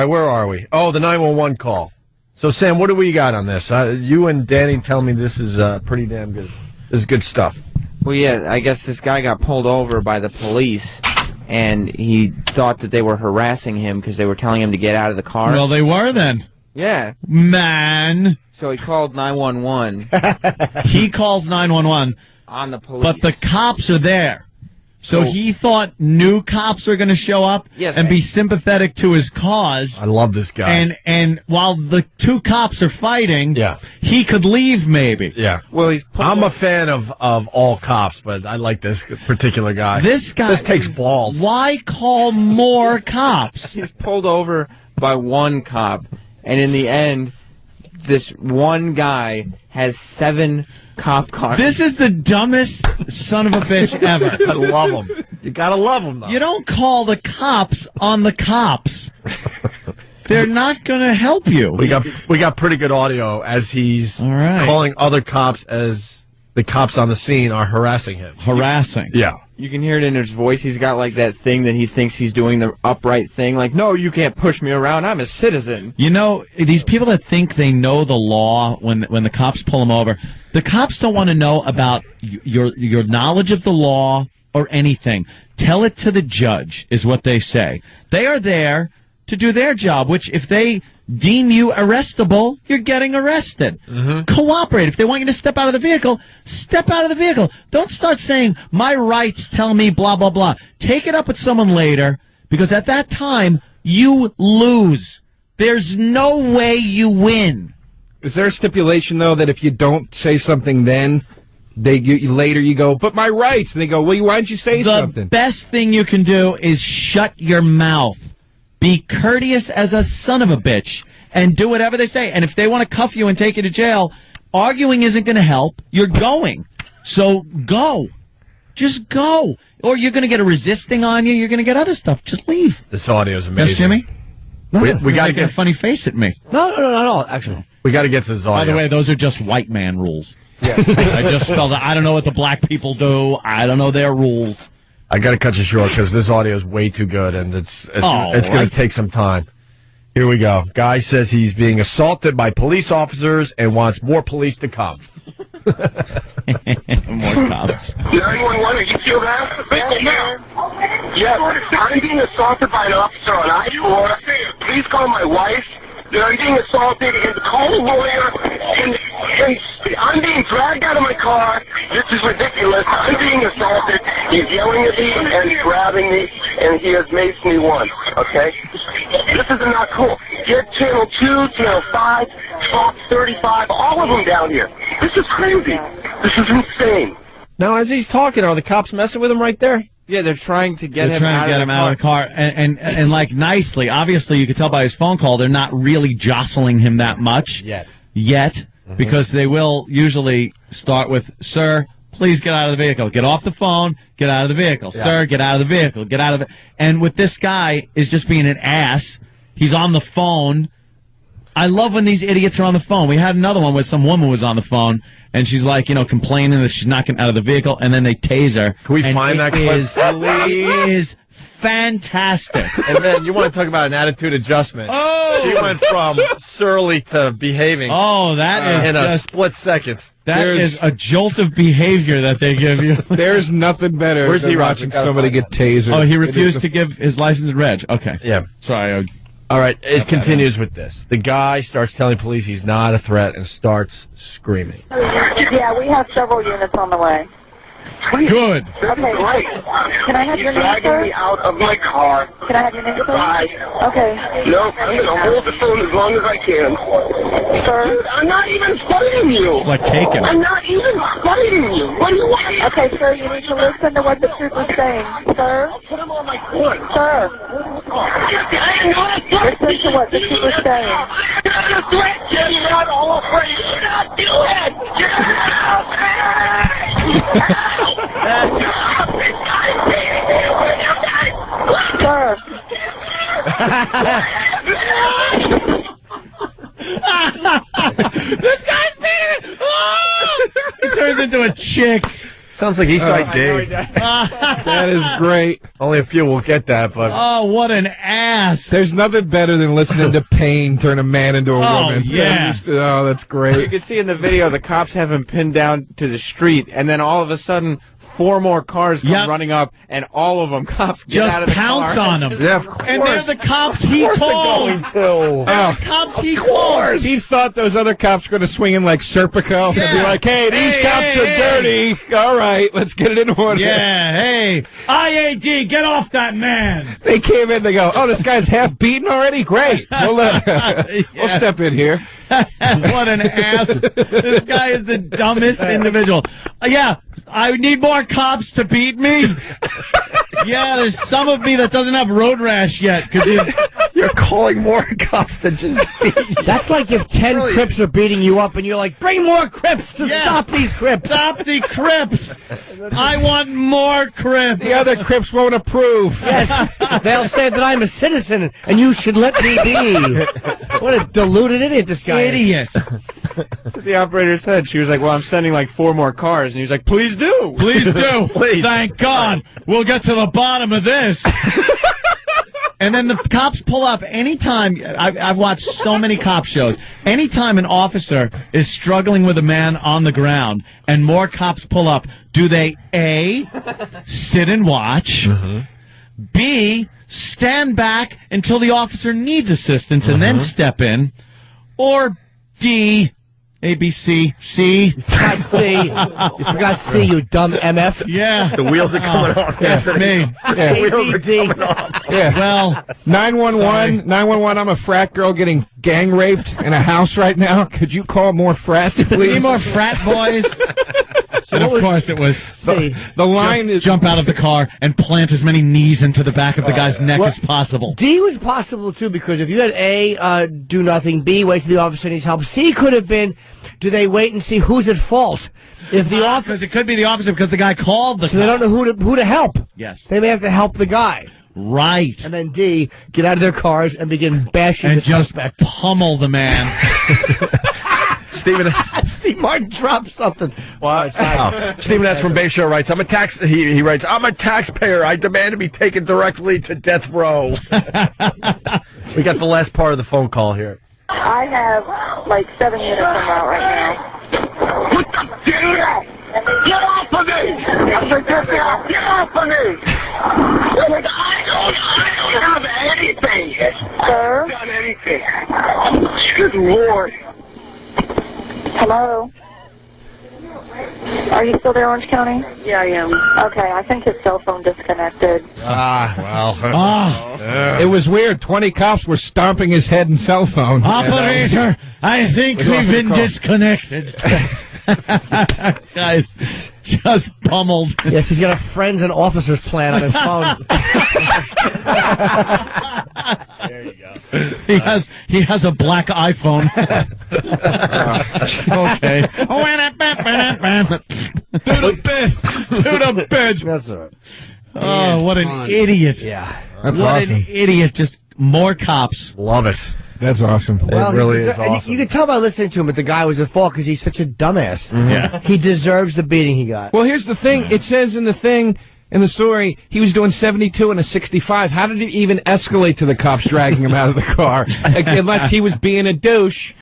All right, where are we? Oh, the 911 call. So, Sam, what do we got on this? You and Danny tell me this is pretty damn good. This is good stuff. Well, yeah, I guess this guy got pulled over by the police, and he thought that they were harassing him because they were telling him to get out of the car. Well, they were then. Yeah. Man. So he called 911. He calls 911. On the police. But the cops are there. So he thought new cops were going to show up and be sympathetic to his cause. I love this guy. And while the two cops are fighting, he could leave maybe. Yeah. Well, I'm a fan of all cops, but I like this particular guy. This takes balls. Why call more cops? He's pulled over by one cop, and in the end, this one guy has 7 cop cars. This is the dumbest son of a bitch ever. I love him. You gotta love him, though. You don't call the cops on the cops. They're not going to help you. We got pretty good audio as he's calling other cops as the cops on the scene are harassing him. Yeah. You can hear it in his voice. He's got like that thing that he thinks he's doing the upright thing. Like, no, you can't push me around. I'm a citizen. You know, these people that think they know the law when the cops pull them over, the cops don't want to know about your knowledge of the law or anything. Tell it to the judge is what they say. They are there to do their job, which if they deem you arrestable, you're getting arrested. Cooperate. If they want you to step out of the vehicle, step out of the vehicle. Don't start saying, my rights tell me blah, blah, blah. Take it up with someone later, because at that time, you lose. There's no way you win. Is there a stipulation, though, that if you don't say something then, later you go, but my rights, and they go, well, why don't you say something? The best thing you can do is shut your mouth. Be courteous as a son of a bitch and do whatever they say. And if they want to cuff you and take you to jail, arguing isn't going to help. You're going. So go. Just go. Or you're going to get a resisting on you. You're going to get other stuff. Just leave. This audio is amazing. Yes, Jimmy? No, we got to get a funny face at me. No, not at all, actually. We got to get to this audio. By the way, those are just white man rules. Yeah. I just spelled it. I don't know what the black people do. I don't know their rules. I got to cut you short because this audio is way too good, and it's going to take some time. Here we go. Guy says he's being assaulted by police officers and wants more police to come. More cops. 911, you feel that? Yes, I'm being assaulted by an officer on I-4. Please call my wife. I'm being assaulted, and call a lawyer, and I'm being dragged out of my car. This is ridiculous. I'm being assaulted. He's yelling at me and grabbing me, and he has maced me once, okay? This is not cool. Get Channel 2, Channel 5, Fox 35, all of them down here. This is crazy. This is insane. Now, as he's talking, are the cops messing with him right there? Yeah, they're trying to get him out of the car. And like nicely. Obviously, you could tell by his phone call, they're not really jostling him that much. Yet. Because they will usually start with, sir, please get out of the vehicle. Get off the phone. Get out of the vehicle. Yeah. Sir, get out of the vehicle. Get out of it. And with this guy is just being an ass. He's on the phone. I love when these idiots are on the phone. We had another one where some woman was on the phone, and she's like, complaining that she's not getting out of the vehicle, and then they tase her. Can we find that clip? It is fantastic. And then you want to talk about an attitude adjustment. Oh! She went from surly to behaving. Oh, that is in a split second. That is a jolt of behavior that they give you. There's nothing better than watching somebody get tasered. Oh, he refused to give his license and reg. Okay. Yeah. Sorry. All right, it continues with this. The guy starts telling police he's not a threat and starts screaming. Yeah, we have several units on the way. Good. Okay. Great. Can I have your name, dragging sir? me out of my car. Can I have your name, sir? Bye. Okay. No, I'm going to hold the phone as long as I can. Sir? Dude, I'm not even fighting you. It's like taken. I'm not even fighting you. What do you want? Okay, sir, you need to listen to what the trooper's saying. Sir? Put him on my foot. Sir? I'm not Listen to what the trooper's saying. You're not a threat, Jim. You're not all afraid. You're not doing Sir? This guy's beating it! Oh! He turns into a chick. Sounds like Eastside Dave. That is great. Only a few will get that, but Oh, what an ass! There's nothing better than listening to pain turn a man into a woman. Yeah. Oh, that's You great. can see in the video the cops have him pinned down to the street, and then all of a sudden, 4 more cars come running up, and all of them cops get Just out of the pounce car. on him. yeah, of course. And they're the cops he called. Oh, They're the cops he called. He thought those other cops were going to swing in like Serpico and be like, hey, these cops are dirty. All right, let's get it in order. Yeah, hey, IAD, get off that man. They came in, they go, oh, this guy's half beaten already? Great. We'll step in here. What an ass. This guy is the dumbest individual. Yeah, I need more cops to beat me. Yeah, there's some of me that doesn't have road rash yet. you're calling more cops than just beat you. That's like if 10 Crips are beating you up and you're like, bring more Crips to stop these Crips. Stop the Crips. I want more Crips. The other Crips won't approve. Yes, they'll say that I'm a citizen and you should let me be. What a deluded idiot this guy is. Idiot. That's what the operator said. She was like, well, I'm sending like 4 more cars. And he was like, please do. Please do. Please. Thank God. We'll get to the bottom of this. And then the cops pull up anytime. I've watched so many cop shows. Anytime an officer is struggling with a man on the ground and more cops pull up, do they A, sit and watch, B, stand back until the officer needs assistance and then step in, or D, A, B, C, C. You forgot C. You forgot C, you dumb MF. Yeah. The wheels are coming off. Yeah, me. The wheels are ABD. coming off. Yeah. Well, 911, I'm a frat girl getting gang raped in a house right now. Could you call more frats, we please? need more frat boys. And of course it was C. The line just is... jump out of the car and plant as many knees into the back of the guy's neck as possible. D was possible, too, because if you had A, do nothing, B, wait till the officer needs help. C could have been, do they wait and see who's at fault? If the officer... Because it could be the officer because the guy called the So they don't know who to help. Yes. They may have to help the guy. Right. And then D, get out of their cars and begin bashing And the just suspect. pummel the man. Stephen, Steve Martin dropped something. what? Stephen S. from Bay Shore writes, he writes, I'm a taxpayer. I demand to be taken directly to death row. We got the last part of the phone call here. I have like 7 units en route right now. What the hell? Get off of me! I said, get off of me! I don't have anything. Sir? Done anything. Good Lord. Hello? Are you still there, Orange County? Yeah, I am. Okay, I think his cell phone disconnected. It was weird. 20 cops were stomping his head and cell phone. Operator, I think We lost we've the been call. disconnected. Guys, just pummeled. Yes, he's got a friends and officers plan on his phone. There you go. He has a black iPhone. Okay. To the bench. That's all right. Oh, what an idiot. Yeah. That's What awesome. an idiot. Just more cops. Love it. That's awesome. Well, really he is and awesome. You can tell by listening to him that the guy was at fault because he's such a dumbass. Yeah. He deserves the beating he got. Well, here's the thing. It says in the thing, in the story, he was doing 72 and a 65. How did it even escalate to the cops dragging him out of the car? Like, unless he was being a douche